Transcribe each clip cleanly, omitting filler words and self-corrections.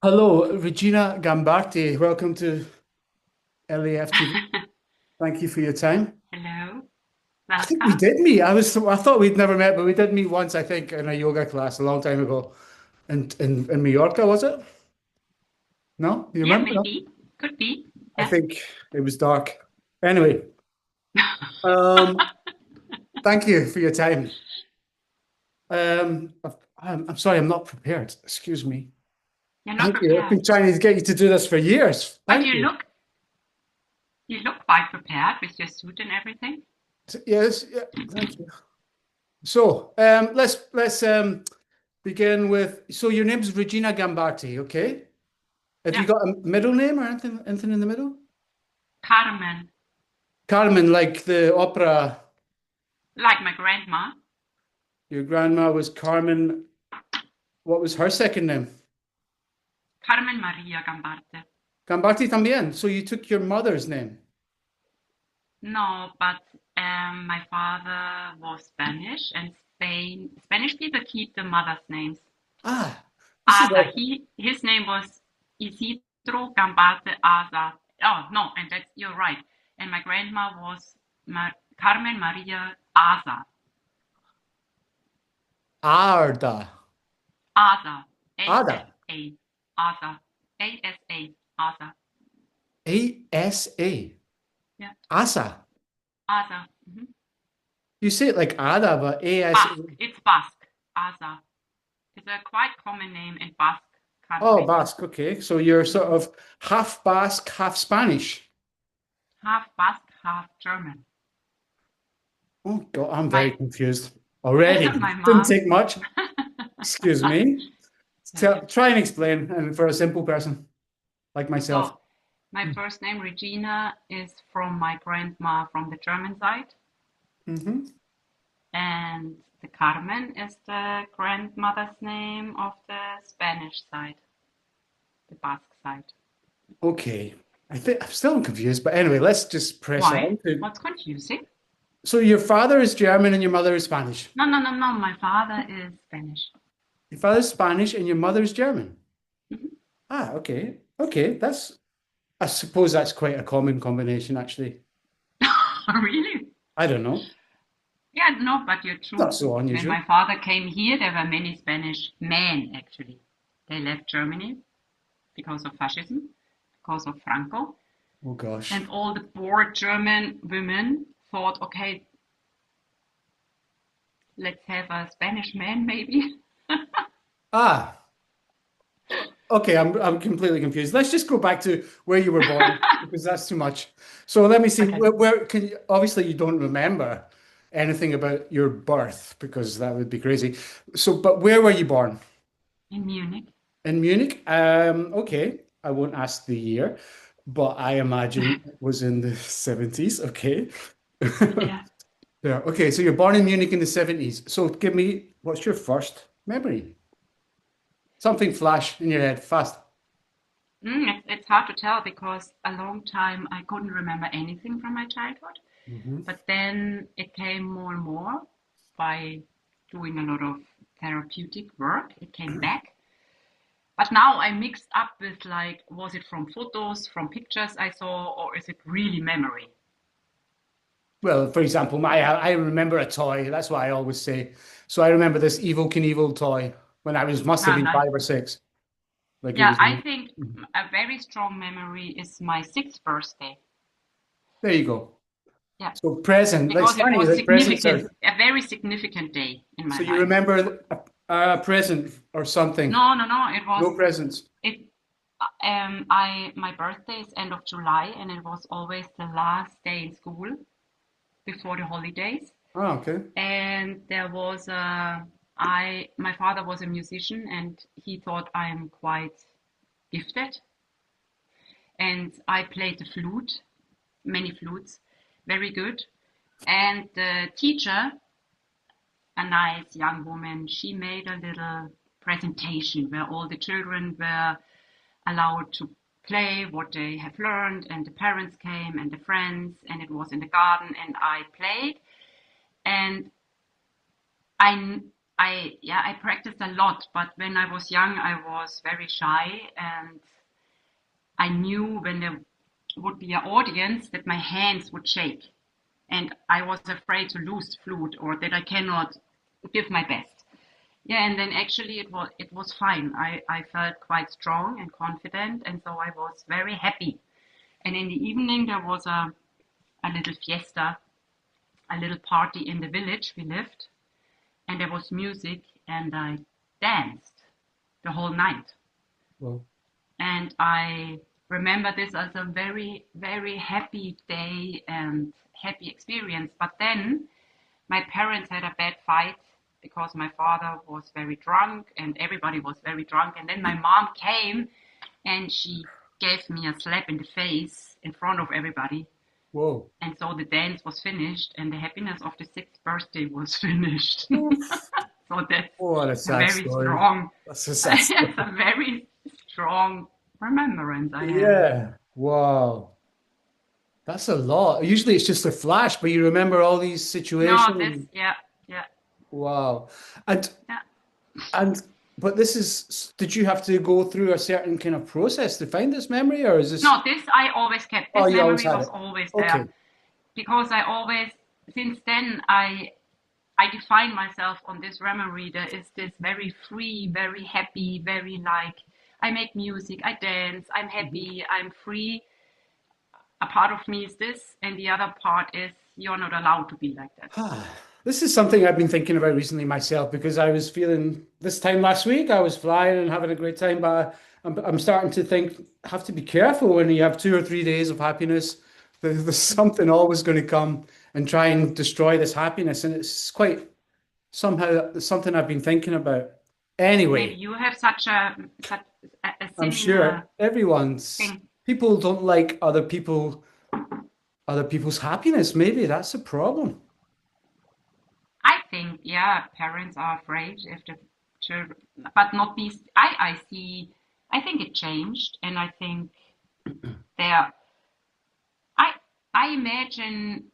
Hello, reginA GambartE. Welcome to LAF TV. Thank you for your time. Hello, I think we welcome. did meet. I thought we'd never met, but we did meet once, I think, in a yoga class a long time ago in Mallorca, was it? No? You Yeah, remember? No? maybe. Could be. I Yeah. think it was dark. Anyway, um, thank you for your time. I'm sorry, I'm not prepared. Excuse me. You're not Thank you. I've prepared. been trying to get you to do this for years. But Thank you. you look quite prepared with your suit and everything. Yes, yeah, thank you. So, let's begin with. So your name's reginA GambartE, okay? Have you Yeah. got a middle name or anything in the middle? Carmen, Carmen, like the opera. like my grandma. Your grandma was Carmen. What was her second name? Carmen Maria GambartE. GambartE también. So you took your mother's name. No, but my father was Spanish, and Spanish people keep the mother's names. Ah, this is Asa. like His name was Isidro Gambarte Asa. Oh no, and that's you're right. And my grandma was Carmen Maria Asa. Arda. Asa. Ada. A-S-A. Asa. A-S-A. Asa. A-S-A. Yeah. Asa. Asa. You say it like Ada, but A-S-A. Basque. It's Basque. Asa. It's a quite common name in Basque Oh, country. Basque. Okay. So you're sort of half Basque, half Spanish. Half Basque, half German. Oh God, I'm very My confused already. my Didn't mom. take much. Excuse me. Yeah, yeah. Try and explain, and for a simple person like myself. So my first name, reginA, is from my grandma from the German side, Hmm. and the Carmen is the grandmother's name of the Spanish side, the Basque side. Okay. I think I'm still confused, but anyway, let's just press Why? on to. What's confusing? So your father is German and your mother is Spanish. No, no, no, no. My father is Spanish. Your father's Spanish and your mother is German. Mhm. Ah, okay. Okay, I suppose that's quite a common combination, actually. Really? I don't know. Yeah, no, but you're Not true. so When unusual. my father came here, there were many Spanish men actually. They left Germany because of fascism, because of Franco. Oh gosh. And all the bored German women thought, okay, let's have a Spanish man maybe. Ah, okay, I'm completely confused. Let's just go back to where you were born because that's too much. So let me see. Okay. Where can you, obviously you don't remember anything about your birth because that would be crazy. So, but where were you born? In Munich. In Munich? Okay, I won't ask the year, but I imagine it was in the 70s. Okay. Yeah. Yeah. Okay, so you're born in Munich in the 70s. So give me, what's your first memory? Something flash in your head fast. It's hard to tell because a long time I couldn't remember anything from my childhood. Hmm. But then it came more and more by doing a lot of therapeutic work. It came back. But now I mixed up with like, was it from photos, from pictures I saw, or is it really memory? Well, for example, I remember a toy. That's what I always say. So I remember this Evil Knievel toy when I was must have Ah, been nice. 5 or 6. Like it Yeah, was. I think a very strong memory is my sixth birthday. There you go. Yeah, So present. That's because it funny was that presents significant, are. a very significant day in my So you life. remember a present or something? No, no, no. It was No presents. it. I my birthday is end of July, and it was always the last day in school before the holidays. Oh, okay. And there was a I my father was a musician, and he thought I'm quite gifted, and I played the flute, many flutes, very good. And the teacher, a nice young woman, she made a little presentation where all the children were allowed to play what they have learned, and the parents came and the friends, and it was in the garden, and I played, and I I practiced a lot, but when I was young, I was very shy, and I knew when there would be an audience that my hands would shake, and I was afraid to lose the flute or that I cannot give my best. Yeah, and then actually it was fine. I felt quite strong and confident, and so I was very happy. And in the evening there was a little fiesta, a little party in the village we lived, and there was music, and I danced the whole night. Well, And I remember this as a very, very happy day and happy experience. But then my parents had a bad fight because my father was very drunk and everybody was very drunk. And then my mom came and she gave me a slap in the face in front of everybody. whoa. And so the dance was finished and the happiness of the sixth birthday was finished. Oof. So that's Oh, what a a sad very story. strong, That's a sad it's story. a very strong remembrance I have. Yeah. Wow. That's a lot. Usually it's just a flash, but you remember all these No, this, situations. yeah, yeah, Wow. And yeah. and but this is, did you have to go through a certain kind of process to find this memory, or is this, No, this I always kept. oh, This you always memory had was it? always there Okay. because I always, since then, I define myself on this memory. There is this very free, very happy, very like I make music, I dance, I'm Mhm. happy, I'm free. A part of me is this, and the other part is you're not allowed to be like that. This is something I've been thinking about recently myself because I was feeling this time last week, I was flying and having a great time, but I'm starting to think, have to be careful when you have 2 or 3 days of happiness. There's something always going to come and try and destroy this happiness. And it's quite somehow something I've been thinking about. Maybe Anyway, you have such a I'm similar sure everyone's thing. people don't like other people's happiness. Maybe that's a problem. I think, yeah, parents are afraid if the children, but not these. I see. I think it changed, and I think there. I I imagine.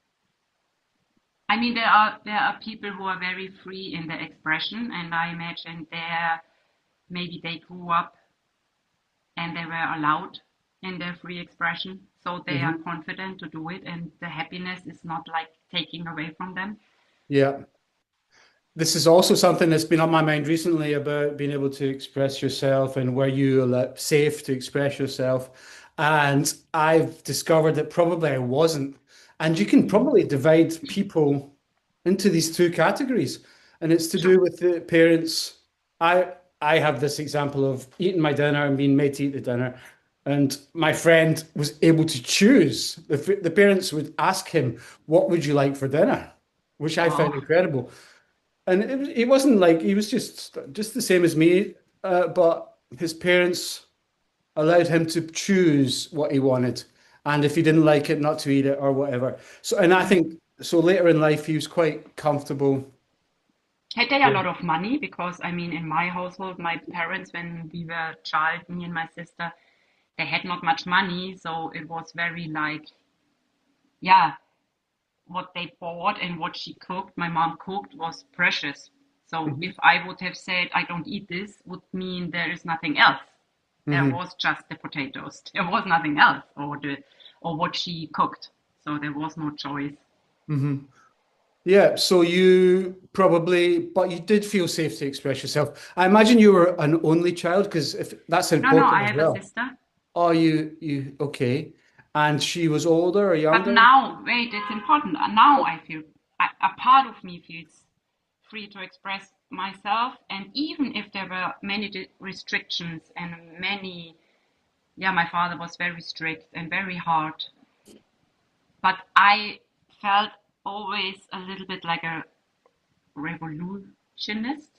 I mean, there are people who are very free in their expression, and I imagine there maybe they grew up and they were allowed in their free expression, so they are Hmm. confident to do it, and the happiness is not like taking away from them. Yeah. This is also something that's been on my mind recently about being able to express yourself and where you are safe to express yourself. And I've discovered that probably I wasn't. And you can probably divide people into these two categories. And it's to Sure. do with the parents. I I have this example of eating my dinner and being made to eat the dinner. And my friend was able to choose. The parents would ask him, "What would you like for dinner?" Which I found Oh, incredible. And it wasn't like he was just the same as me, but his parents allowed him to choose what he wanted, and if he didn't like it, not to eat it or whatever. So, and I mm. think so later in life, he was quite comfortable. Had they a lot of money? Because I mean, in my household, my parents, when we were a child, me and my sister, they had not much money, so it was very like, yeah, what they bought and what she cooked, my mom cooked, was precious. So Hmm. if I would have said I don't eat this, would mean there is nothing else. There Hmm. was just the potatoes. There was nothing else, or what she cooked. So there was no choice. Hmm. Yeah, so you probably, but you did feel safe to express yourself. I imagine you were an only child because if that's No, no, important I as have a well. sister. Oh, okay. And she was older or But younger? now, wait, it's important. Now I feel, a part of me feels free to express myself. And even if there were many restrictions and many, yeah, my father was very strict and very hard. But I felt always a little bit like a revolutionist.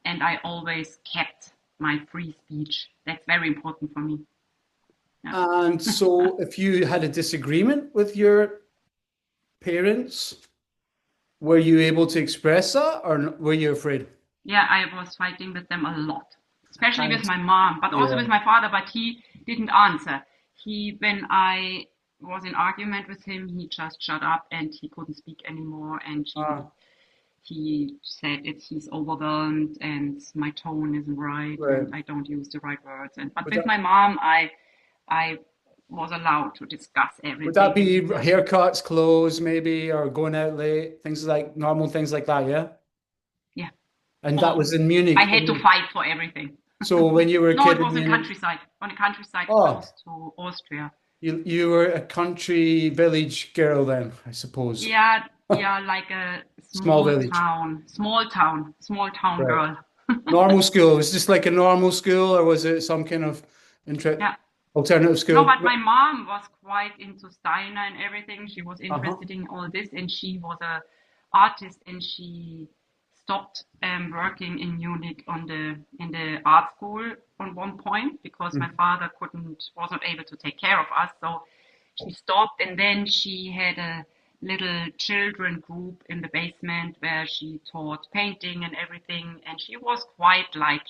And I always kept my free speech. That's very important for me. Yeah. And so, if you had a disagreement with your parents, were you able to express that or were you afraid? Yeah, I was fighting with them a lot, especially with And my mom, but also yeah. with my father. But he didn't answer. When I was in argument with him, he just shut up and he couldn't speak anymore. And Ah, he said he's overwhelmed and my tone isn't right Right. and I don't use the right words. And but Would with that my mom, I was allowed to discuss would that everything. be And haircuts, clothes, maybe, or going out late, things like normal things like that, yeah? yeah, And that all was in I Munich. had to fight for everything. So when you were a No, kid it in was in Munich, countryside, on the countryside oh, close to Austria. you were a country village girl then, I suppose. Yeah, yeah, like a Small village. small town Right. girl. Normal school. Was this like a normal school or was it some kind of inter Yeah. alternative No, school? but my mom was quite into Steiner and everything. She was Uh-huh. interested in all this, and she was a artist, and she stopped working in Munich on the in the art school on one point because my father was not able to take care of us. So she stopped, and then she had a little children group in the basement where she taught painting and everything, and she was quite like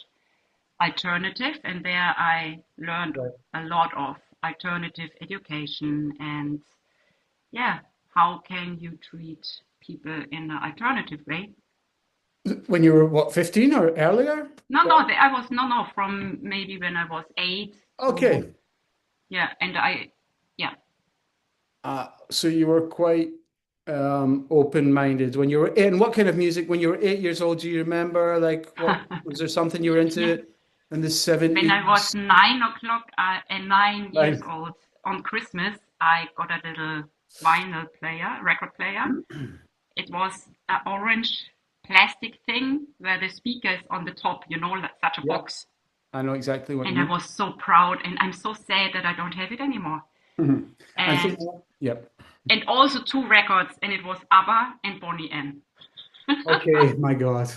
alternative, and there I learned Right. a lot of alternative education and yeah, how can you treat people in an alternative way? When you were what, 15 or earlier? No, no, Yeah. I was no, from maybe when I was 8 to Okay. yeah, and I yeah. So you were quite open-minded when you were in what kind of music when you were 8 years old? Do you remember like what was there something you were Yeah, into in the when I was 70s? 9 o'clock and 9 years Like, old on Christmas, I got a little vinyl player, record player. It was an orange plastic thing where the speaker is on the top, like such a yeah, box. I know exactly what you And I mean. was so proud, and I'm so sad that I don't have it anymore. Mhm. And And so, yep. and also two records, and it was ABBA and Bonnie M. Okay, my God.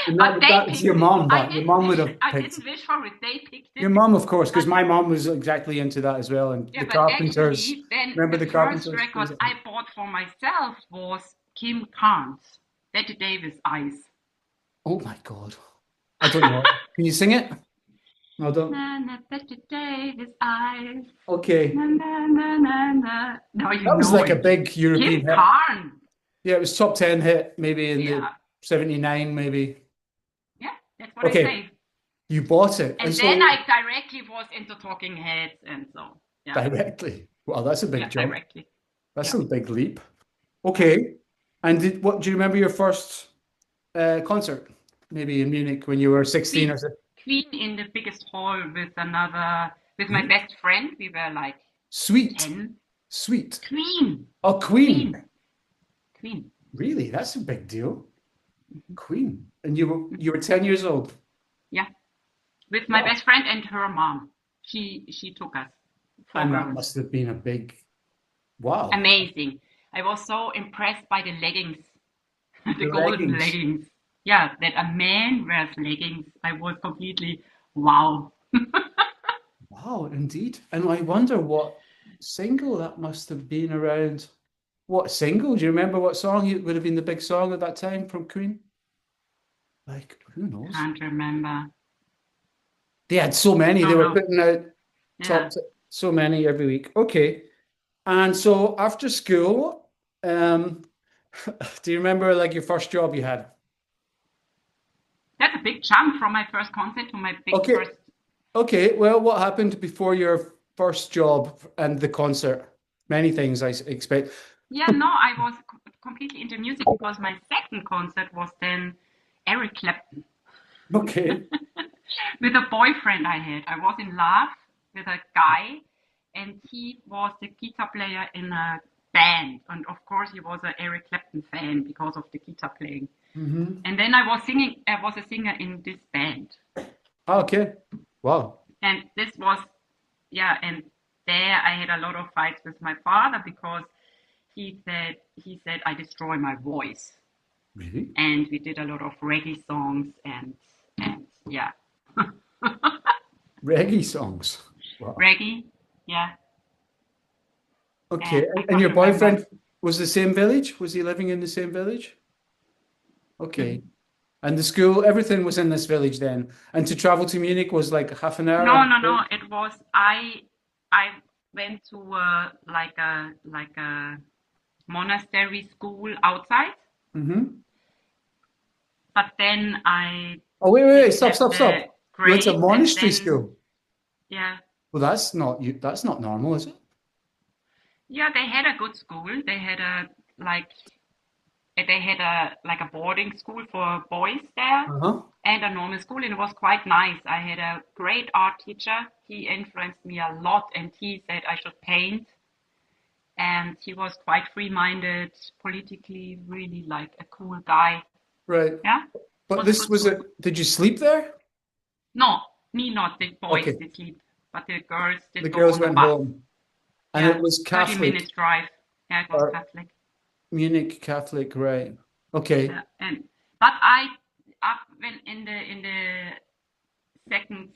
And But they that's your picked it. mom, but your mom would have I picked didn't wish for it. They picked your it. mom, of course, because But my mom was exactly into that as well. And yeah, the but Carpenters, actually, then remember the the first Carpenters? record I bought for myself was Kim Carnes, Betty Davis Eyes. Oh my God. I don't know. Can you sing it? No, I don't. Na na Betty Davis Eyes. Okay. Na na na na na. Now you That was know like a it. big European Kim hit. Carnes. Yeah, it was top 10 hit maybe in the Yeah, 79, maybe. yeah, that's what I Okay, say. you bought it. And And then so I directly was into Talking Heads, and so yeah, directly. Wow, that's a big yeah, jump. directly. That's Yeah, a big leap. yeah. Okay. And do you remember your first concert? Maybe in Munich when you were 16 or Queen, so. Queen in the biggest hall with my Mhm. best friend. We were like Sweet. 10. Sweet. Queen, Oh, Queen. Queen, Queen. Really? That's a big deal. Mhm, Queen. And you were mhm. 10 years old. Yeah, with my Wow. best friend and her mom. She took us, four And that girls. must have been a big wow. Amazing. I was so impressed by the leggings, the The golden leggings. leggings. Yeah, that a man wears leggings. I was completely wow. Wow, indeed. And I wonder what single that must have been around. What single? Do you remember what song it would have been the big song at that time from Queen? Like, who knows? Can't remember. They had so many. They No, were no. putting out Yeah. so many every week. Okay. And so after school, um, do you remember like your first job you had? That's a big jump from my first concert to my big Okay. first. Okay. Well, what happened before your first job and the concert? Many things, expect. Yeah, no, I was completely into music because my second concert was then Eric Clapton Okay. with a boyfriend I had. I was in love with a guy, and he was the guitar player in a band. And of course, he was an Eric Clapton fan because of the guitar playing. Hmm. And then I was singing, I was a singer in this band. Okay. Wow. And this was, yeah, and there I had a lot of fights with my father because he said I destroy my voice. Really? And we did a lot of reggae songs and yeah. Reggae songs. Wow. Reggae, yeah. Okay. And I And can't your remember. boyfriend was the same village? Was he living in the same village? Okay. And the school, everything was in this village then. And to travel to Munich was like half an hour No, on no, the no. It was I went to like a monastery school outside, Mm-hmm. but then I Oh, wait, didn't stop, have stop, the stop. You went to grades, and monastery then school. yeah, Well, that's not you. That's not normal, is it? yeah, they had a good school. They had a like they had a like a boarding school for boys there Uh-huh. and a normal school, and it was quite nice. I had a great art teacher. He influenced me a lot, and he said I should paint. And he was quite free-minded, politically, really like a cool guy. Right. Yeah, But was a this good was school. it. Did you sleep there? No, me not. The boys Okay. did sleep, but the girls The did go girls on the went bus. home, and it Yeah, was 30 Catholic minutes drive. Yeah, it was or Catholic. Munich Catholic, right? Okay. Yeah, and but I up when in the second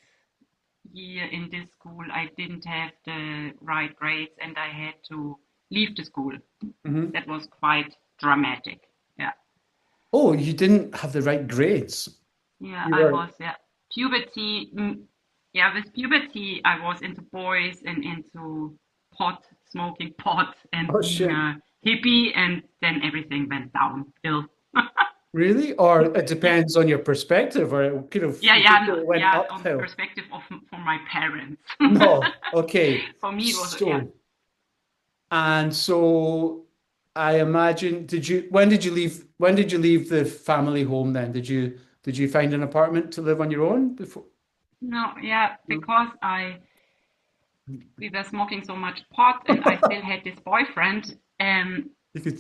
year in this school, I didn't have the right grades, and I had to leave the school. Hmm. That was quite dramatic. Yeah. Oh, you didn't have the right grades. Yeah, You I were. was, yeah. Puberty, yeah, with puberty, I was into boys and into pot, smoking pot and Oh being shit. a hippie, and then everything went downhill. Really? Or it depends on your perspective, or it could have Yeah, you could yeah, no, say it went yeah, on the uphill. perspective of from my parents. No. Okay. For me, it was, yeah. So, and so I imagine, when did you leave the family home then? Did you find an apartment to live on your own before? No, yeah, No. because we were smoking so much pot, and I still had this boyfriend. You could.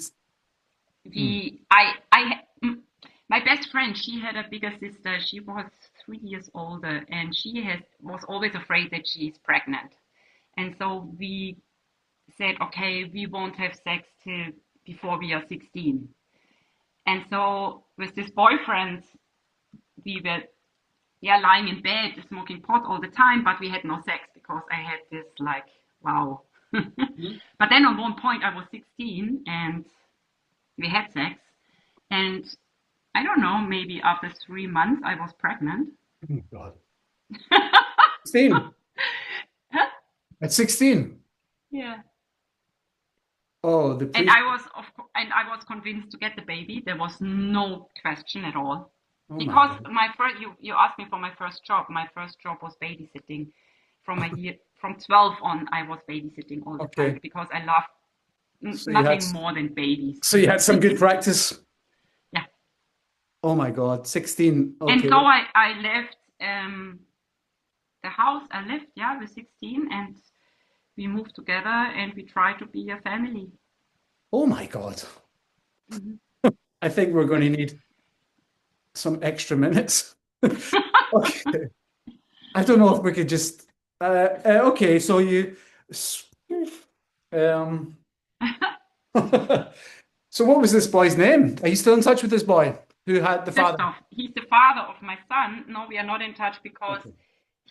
Hmm. The I my best friend, she had a bigger sister. She was 3 years older, and she has was always afraid that she's pregnant. And so we said, okay, we won't have sex till before we are 16. And so with this boyfriend, we were, yeah, lying in bed smoking pot all the time, but we had no sex because I had this like, wow. But then at one point I was 16 and we had sex, and I don't know, maybe after 3 months I was pregnant. Oh God. 16. Huh? At 16. Yeah. Oh, the And priest. I was convinced to get the baby. There was no question at all. Oh my Because God. my first, you asked me for my first job. My first job was babysitting. From 12 on, I was babysitting all the time Okay. because I love So you had nothing more than babies. so you had some good practice. Yeah. Oh my God. 16. And Okay. so I left the house. I left, yeah, with 16, and we moved together and we tried to be a family. Oh my God. Mhm. I think we're going to need some extra minutes. Okay. I don't know if we could just okay, so you um so what was this boy's name? Are you still in touch with this boy who had the father? Christoph, he's the father of my son. No, we are not in touch because Okay.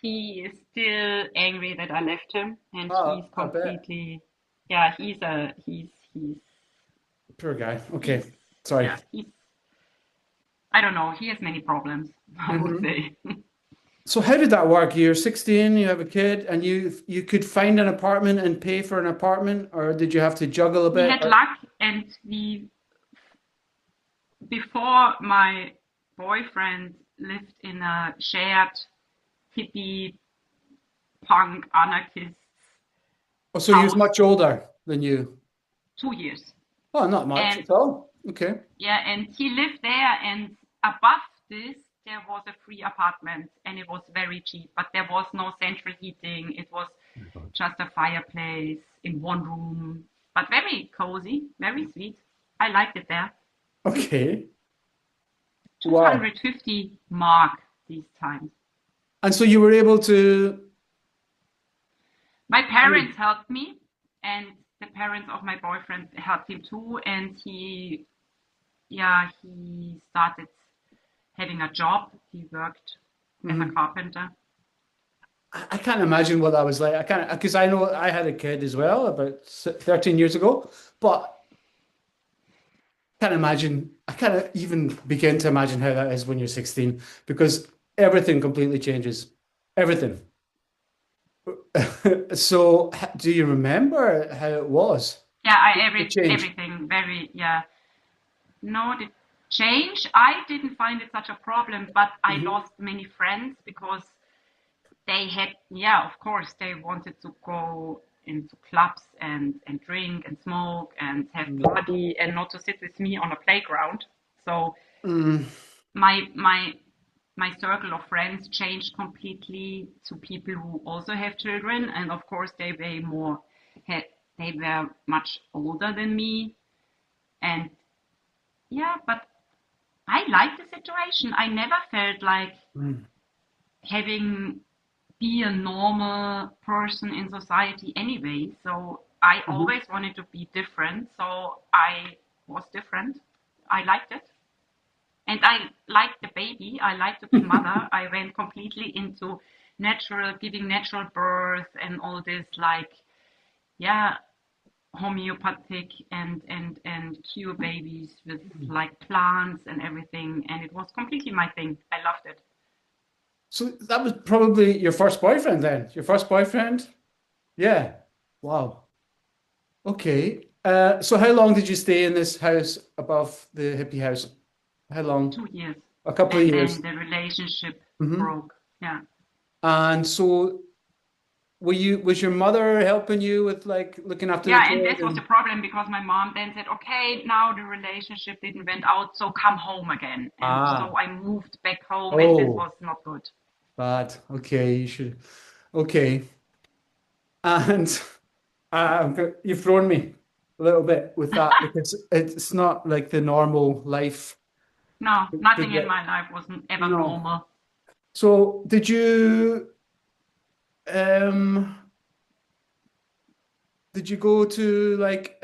he is still angry that I left him, and he's I bet. completely, yeah, Poor guy. he's, Okay. Sorry. yeah, he's, I don't know, he has many problems, I would Hmm. say. So how did that work? You're 16, you have a kid, and you could find an apartment and pay for an apartment, or did you have to juggle a We bit? had luck, and before my boyfriend lived in a shared hippie punk anarchist Oh, so he was house much older than you. 2 years. Oh, not much And at all. Okay. yeah, and he lived there, and above this, there was a free apartment, and it was very cheap, but there was no central heating. It was Oh my God. just a fireplace in one room, but very cozy, very sweet. I liked it there. Okay. Wow. 250 mark these times. And so you were able to, My I mean, parents helped me, and the parents of my boyfriend helped him too, and yeah, he started having a job. He worked as a mhm. carpenter. I can't imagine what that was like. I can't, because I know I had a kid as well about 13 years ago, but I can't even begin to imagine how that is when you're 16 because everything completely changes. Everything. So, do you remember how it was? Yeah, The change. everything very, yeah. No, the change. I didn't find it such a problem, but I Mhm. lost many friends because they had, yeah, of course, they wanted to go into clubs and drink and smoke and have party and not to sit with me on a playground. So Mm. my my circle of friends changed completely to people who also have children, and of course had they were much older than me, and yeah, but I liked the situation. I never felt like Mm. having be a normal person in society anyway. So I Mhm. always wanted to be different. So I was different. I liked it. And I liked the baby. I liked to be mother. I went completely into giving natural birth and all this like, yeah, homeopathic and cure babies with like plants and everything. And it was completely my thing. I loved it. So that was probably your first boyfriend then? Your first boyfriend? Yeah. Wow. Okay. So how long did you stay in this house above the hippie house? How long? 2 years. A couple of And years. then the relationship Hmm. broke. Yeah. And so was your mother helping you with like looking after the Yeah, and kid this was the and problem because my mom then said, okay, now the relationship didn't went out, so come home again. And so ah, I moved back home, and this oh, was not good. bad. Okay, you should. Okay. And you've thrown me a little bit with that because it's not like the normal life No, to nothing in get, my life was ever no. normal. So um did you go to like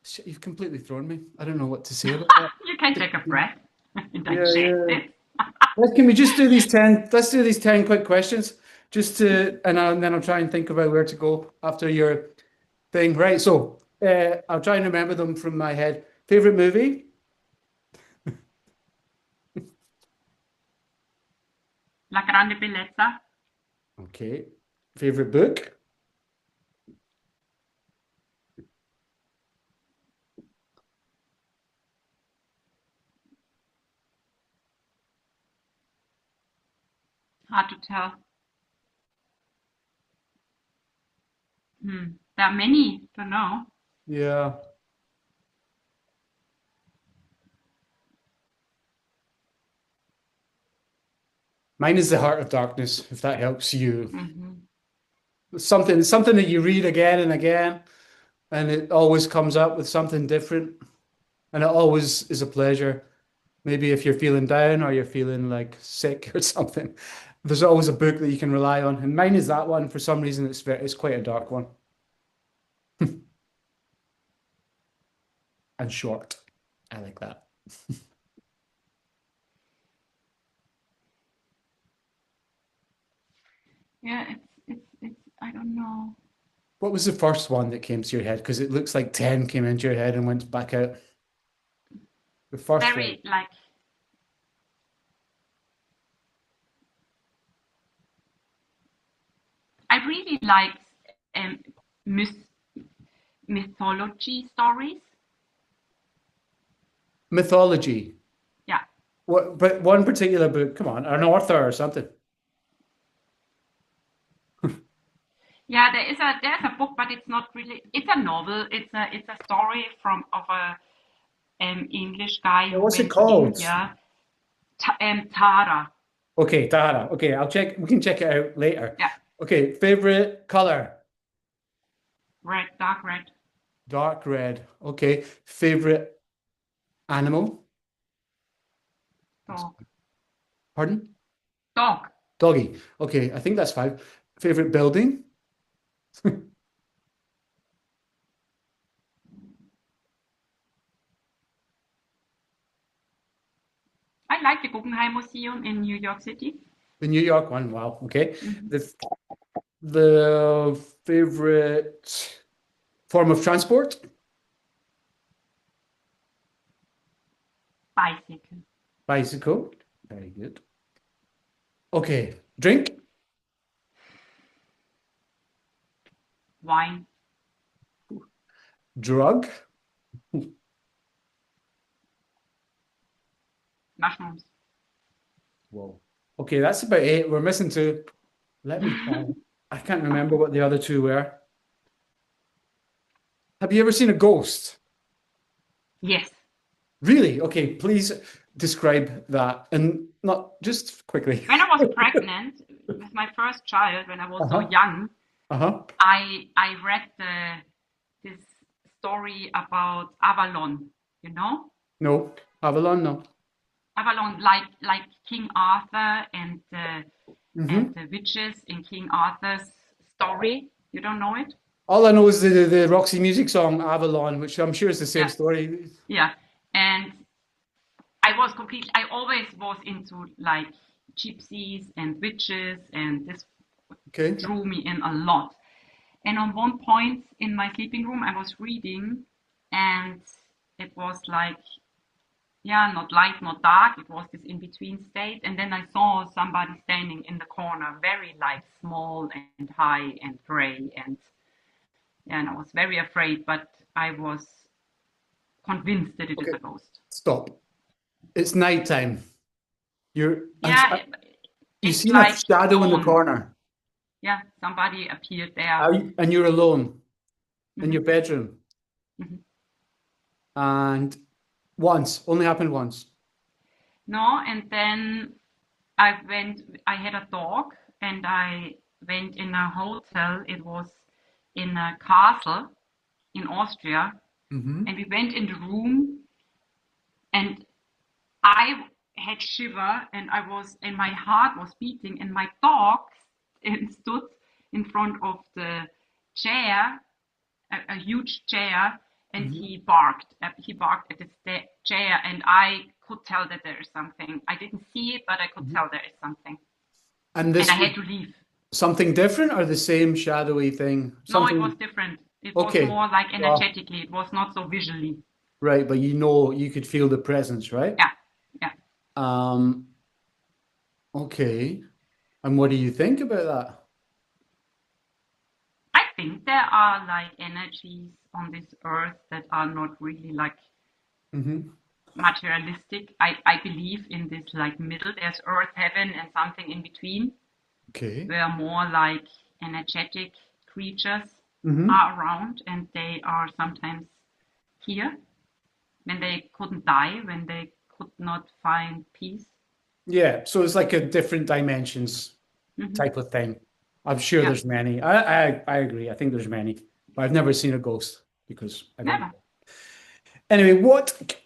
shit, you've completely thrown me. I don't know what to say about that. You can take a breath and Yeah, digest yeah. it. Can we just do these 10? Let's do these 10 quick questions just to, and then I'll try and think about where to go after your thing. Right. So, I'll try and remember them from my head. Favorite movie? La grande bellezza. Okay. Favorite book? Hard to tell. There are many to know. Yeah. Mine is The Heart of Darkness, if that helps you. Hmm. Something that you read again and again, and it always comes up with something different, and it always is a pleasure. Maybe if you're feeling down or you're feeling like sick or something, there's always a book that you can rely on. And mine is that one. For some reason, it's quite a dark one and short. I like that. Yeah, it's, I don't know. What was the first one that came to your head? Because it looks like 10 came into your head and went back out. The first one. Very like, I really like um, myth mythology stories. Mythology. Yeah. What, but one particular book, come on, an author or something. Yeah, there's a book, but it's not really. It's a novel. It's a story from of a English guy who What's it went to called? India. Tara. Okay, Tara. Okay, I'll check. We can check it out later. Yeah, Okay, favorite color? red, dark red. Dark red. Okay, favorite animal? Dog. Pardon? Dog. Doggy. Okay, I think that's five. Favorite building? I like the Guggenheim Museum in New York City. The New York one. Wow. Okay. Hmm. The the favorite form of transport? Bicycle. Bicycle. Very good. Okay. Drink? Wine. Drug? mushrooms. Whoa. Okay, that's about eight. We're missing two. Let me try. I can't remember what the other two were. Have you ever seen a ghost? Yes. Really? Okay, please describe that and not just quickly. When I was pregnant with my first child, when I was so Uh-huh. young, Uh-huh. I read this story about Avalon, you know? No. Avalon, no. Avalon, like King Arthur and Hmm. the witches in King Arthur's story. You don't know it? All I know is the Roxy Music song Avalon, which I'm sure is the same Yeah, story. yeah. And I always was into like gypsies and witches, and this Okay. drew me in a lot. And on one point in my sleeping room, I was reading, and it was like, yeah, not light, not dark. It was this in between state. And then I saw somebody standing in the corner, very like small and high and gray. And I was very afraid, but I was convinced that it is Okay. a ghost. Stop. It's nighttime. You're Yeah, you've it's seen a like shadow in the dawn. corner. Yeah, somebody appeared there. And you're alone in your Hmm. bedroom. Hmm. And once, only happened once. No, and then I had a dog and I went in a hotel. It was in a castle in Austria. Hmm. And we went in the room and I had shiver and my heart was beating and my dog stood in front of the chair, a huge chair, and Hmm. he barked at the chair, and I could tell that there is something. I didn't see it, but I could Hmm. tell there is something, And and I this was had to leave. something different or the same shadowy thing? No, it was Something, different. It was okay. more like Well, energetically. It was not so visually. right, but you know you could feel the presence, right? Yeah, yeah. Um, okay. And what do you think about I think there are like energies on this earth that are not really like that? Hmm. materialistic. I believe in this like middle. There's earth, heaven, and something in between, Okay. where more like energetic creatures Hmm. are around, and they are sometimes here when they couldn't die, when they could not find peace. Yeah, so it's like a different dimensions Hmm. type of thing. I'm sure Yeah, there's many. I agree. I think there's many, but I've never seen a ghost because I don't. never. Anyway, what?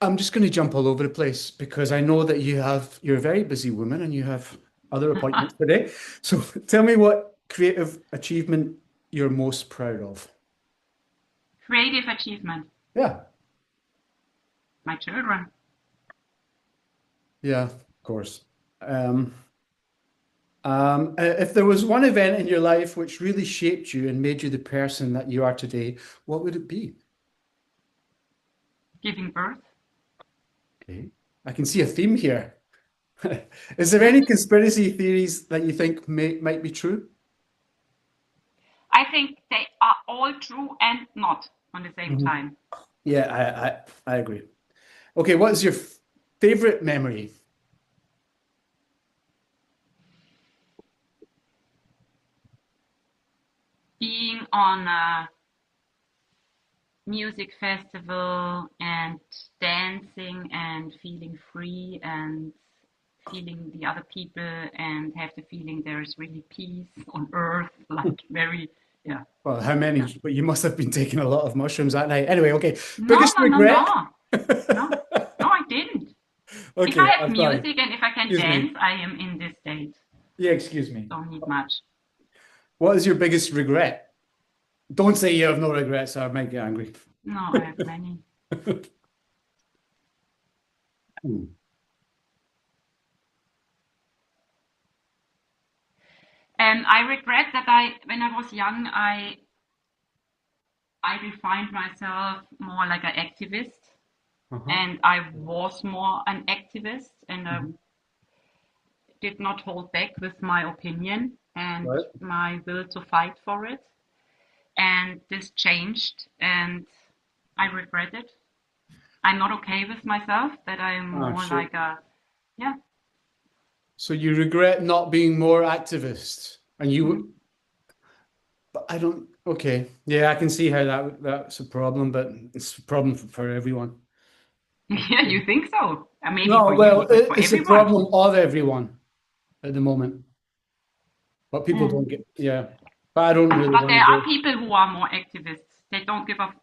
I'm just going to jump all over the place because I know that you're a very busy woman and you have other appointments today. So tell me what creative achievement you're most proud of. Creative achievement. Yeah, My children. yeah, of course. Um, if there was one event in your life which really shaped you and made you the person that you are today, what would it be? Giving birth. Okay. I can see a theme here. Is there any conspiracy theories that you think might be true? I think they are all true and not on the same Mhm. time. Yeah, I agree. Okay, what is your favorite memory? Being on a music festival and dancing and feeling free and feeling the other people and have the feeling there is really peace on earth, like very, yeah, Well, how many? yeah. But you must have been taking a lot of mushrooms that night. Anyway, okay. No, Biggest no, no, regret? no, no, no, I didn't. If I Okay, have I'm sorry. music and if I can Excuse me. dance, I am in this state. Yeah, excuse me. Don't need much. What is your biggest regret? Don't say you have no regrets, or I might get angry. No, I have many. Hmm. And I regret that when I was young, I defined myself more like an activist, Uh-huh. and I was more an activist, and I Mhm. did not hold back with my opinion and Right. my will to fight for it. And this changed, and I regret it. I'm not okay with myself, that I'm Ah, more sure. like a, yeah. So you regret not being more activist, and Mm. but I don't. Okay, yeah, I can see how that's a problem, but it's a problem for everyone. Yeah, you think so? Maybe for No, well, you, but for it's a everyone. problem of everyone at the moment, but people Mm. don't get. Yeah, but I don't really But want there to are go. people who are more activists. They don't give a,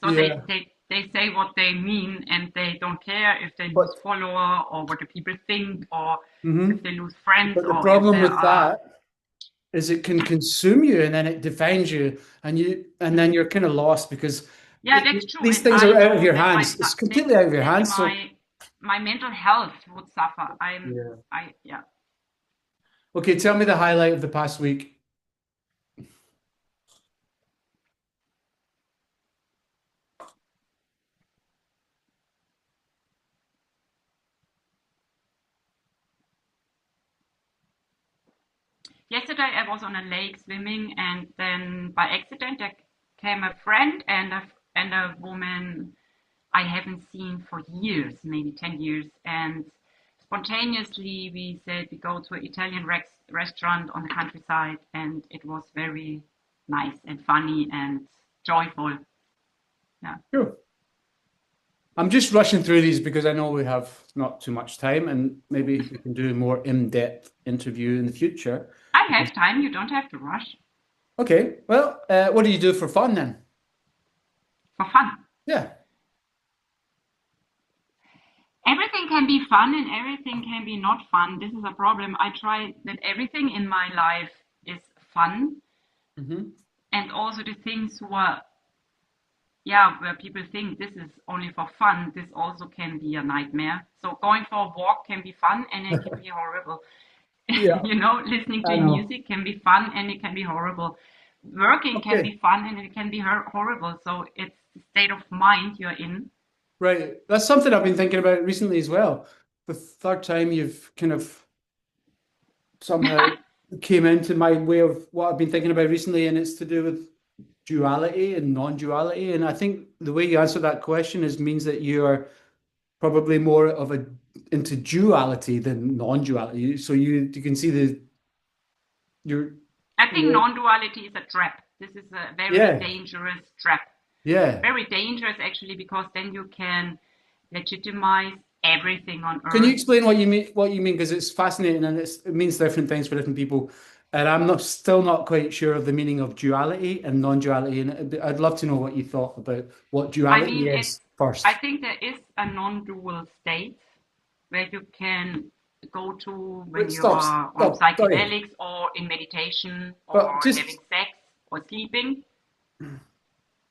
so Yeah, they say what they mean and they don't care if they lose but follower or what the people think or if mhm. they lose friends But the or if problem there with are, that is it can consume you, and then it defines you, and then mm. you're kind of lost because Yeah, that's true. these And things I are out of know your that hands. It's completely out of your that hands. So my mental health would suffer. yeah. Yeah. Okay, tell me the highlight of the past week. Yesterday I was on a lake swimming, and then by accident there came a friend and a woman I haven't seen for years, maybe 10 years, and spontaneously we said we go to an Italian restaurant on the countryside, and it was very nice and funny and joyful. Yeah. Sure. I'm just rushing through these because I know we have not too much time, and maybe we can do a more in-depth interview in the future. I have time, you don't have to rush. Okay, well, what do you do for fun then? For fun. Yeah. Everything can be fun and everything can be not fun. This is a problem. I try that everything in my life is fun, Hmm. and also the things who are, yeah, where people think this is only for fun, this also can be a nightmare. So going for a walk can be fun and it can be horrible. Yeah, Listening I to know. music can be fun and it can be horrible. Working can Okay, be fun and it can be horrible. So it's the state of mind you're in. right. That's something I've been thinking about recently as well. The third time you've kind of somehow came into my way of what I've been thinking about recently, and it's to do with duality and non-duality. And I think the way you answer that question is means that you are probably more of a into duality than non-duality. So you can see the you're I think you're non-duality is a trap. This is a very yeah, dangerous trap. yeah. Very dangerous actually, because then you can legitimize everything on Can you earth. explain what you mean? What you mean? Because it's fascinating and it means different things for different people. And I'm not still not quite sure of the meaning of duality and non-duality. And I'd love to know what you thought about what I duality mean, it's, is I first. think there is a non-dual state where you can go to when Wait, you stop, are on stop. Sorry, psychedelics or in meditation but or having just sex or sleeping.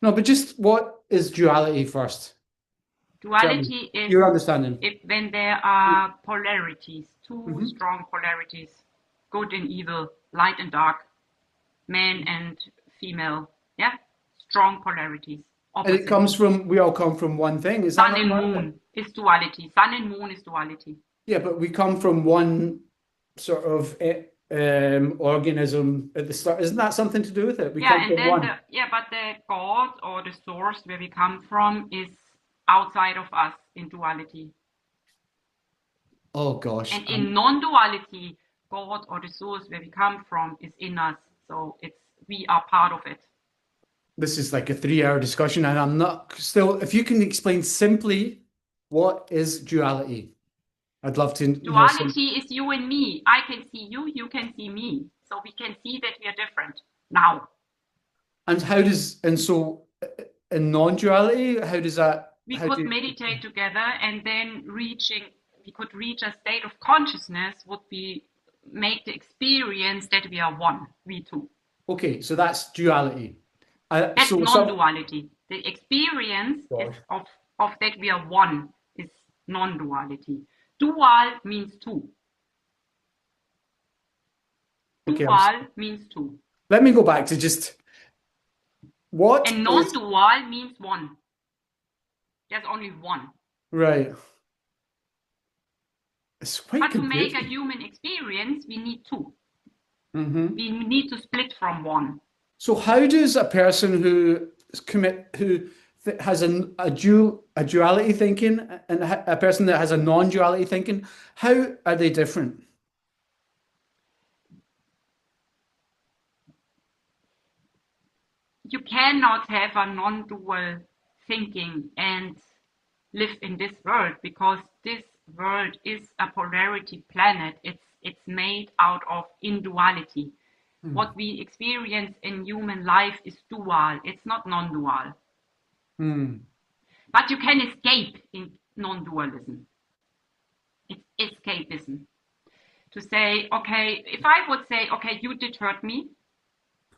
no, but just what is duality first? Tell me Duality is your understanding. if when there are polarities, two Hmm. strong polarities, good and evil, light and dark, man and female, yeah, strong polarities, And it opposites. comes from we all come from one thing. Is that Sun not and right? moon is duality. Sun and moon is duality. Yeah, but we come from one sort of organism at the start. Isn't that something to do with it? We Yeah, come and from then one. the yeah, but the God or the source where we come from is outside of us in duality. Oh gosh, And in non-duality, God or the source where we come from is in us. So it's we are part of it. this is like a 3 hour discussion, and I'm not still. If you can explain simply what is duality, I'd love to hear some. Duality is you and me. I can see you, you can see me. So we can see that we are different now. And how does and so in non-duality, how does that? We How do could you, meditate together, and then we could reach a state of consciousness would be make the experience that we are one, we two. okay, so that's duality. That's So some non-duality. The experience is gosh, of that we are one is non-duality. Dual means two. okay, Dual means two. let me go back to just what And is non-dual means one. There's only one. right. It's quite But to make a confusing. human experience, we need two. Hmm. We need to split from one. So how does a person who has a duality thinking and a person that has a non-duality thinking, how are they different? You cannot have a non-dual thinking and live in this world because this world is a polarity planet. It's made out of induality. Hmm. What we experience in human life is dual. It's not non-dual. Hmm. But you can escape in non-dualism. It's escapism. To say, okay, if I would say, okay, you did hurt me,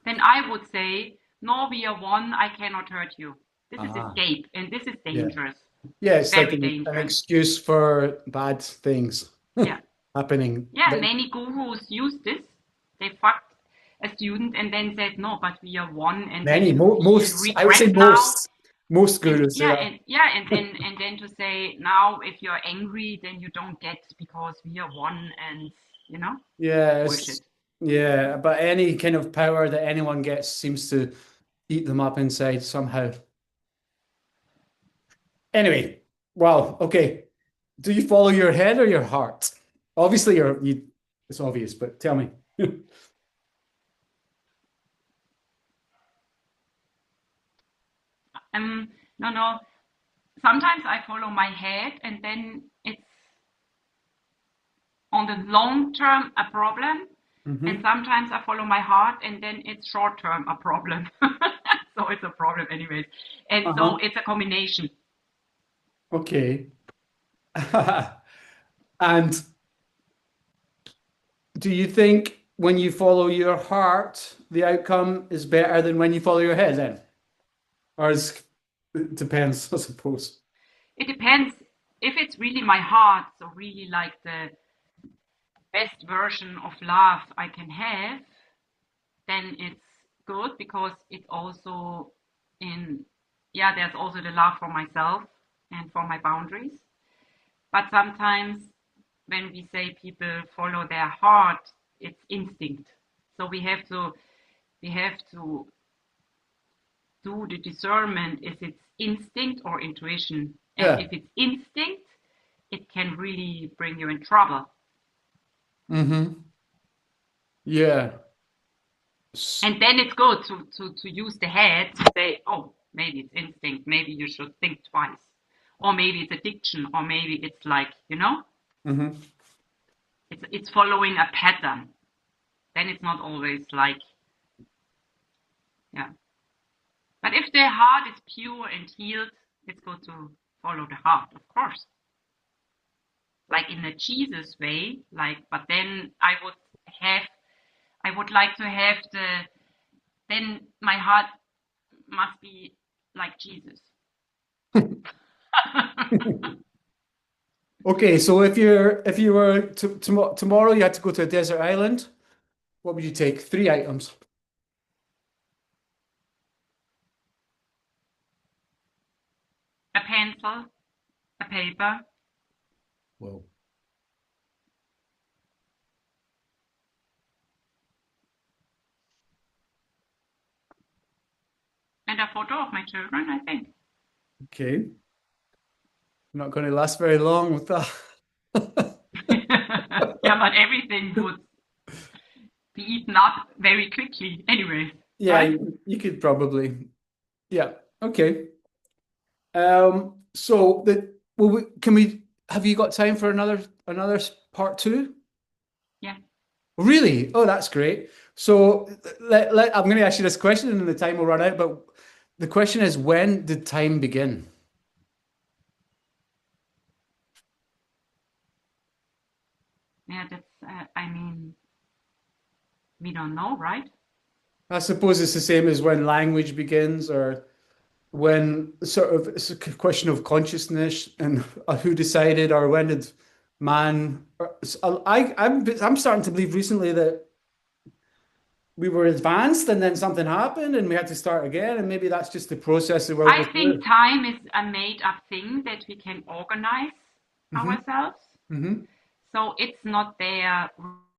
then I would say, no, we are one, I cannot hurt you. This is Ah, escape, and this is yeah. dangerous, Yeah, it's like very an dangerous. excuse for bad things Yeah, happening. yeah. But Many gurus use this. They fucked a student and then said, no, but we are one, and then many, you feel most, I would regret say now. most And gurus say yeah, that. and yeah, and then to say now if you're angry, then you don't get because we are one, and you know, Yes, bullshit. yeah, but any kind of power that anyone gets seems to eat them up inside somehow. Anyway, well, okay. Do you follow your head or your heart? Obviously, it's obvious, but tell me. No, no. Sometimes I follow my head, and then it's on the long term a problem, and Hmm. sometimes I follow my heart, and then it's short term a problem. So it's a problem, anyways. And so Uh-huh. it's a combination. Okay. And do you think when you follow your heart, the outcome is better than when you follow your head then? Or it depends, I suppose. It depends if it's really my heart, so really like the best version of love I can have, then it's good because it also in yeah, there's also the love for myself and for my boundaries. But sometimes when we say people follow their heart, it's instinct. So we have to do the discernment if it's instinct or intuition. And Yeah. if it's instinct, it can really bring you in trouble. Hmm. Yeah. S- And then it's good to use the head to say, oh, maybe it's instinct, maybe you should think twice. Or maybe it's addiction, or maybe it's like, mhm. it's following a pattern. Then it's not always like, yeah. But if the heart is pure and healed, it's good to follow the heart, of course. Like in a Jesus way, like, but then have, I would like to have then my heart must be like Jesus. Okay, so if you were tomorrow you had to go to a desert island, what would you take? Three items. A pencil, a paper, Whoa. and a photo of my children, I think. Okay. Not going to last very long with that. Yeah, but everything would be eaten up very quickly anyways, Yeah, right? you could probably. Yeah. Okay. So can we have you got time for another part two? Yeah. Really? Oh, that's great. So I'm going to ask you this question and the time will run out, but the question is, when did time begin? Yeah, that's, I mean, we don't know, right? I suppose it's the same as when language begins, or when sort of it's a question of consciousness and who decided, or when did man? I'm starting to believe recently that we were advanced and then something happened and we had to start again, and maybe that's just the process the world I goes think through. time is a made up thing that we can organize Hmm. ourselves. Hmm. So it's not there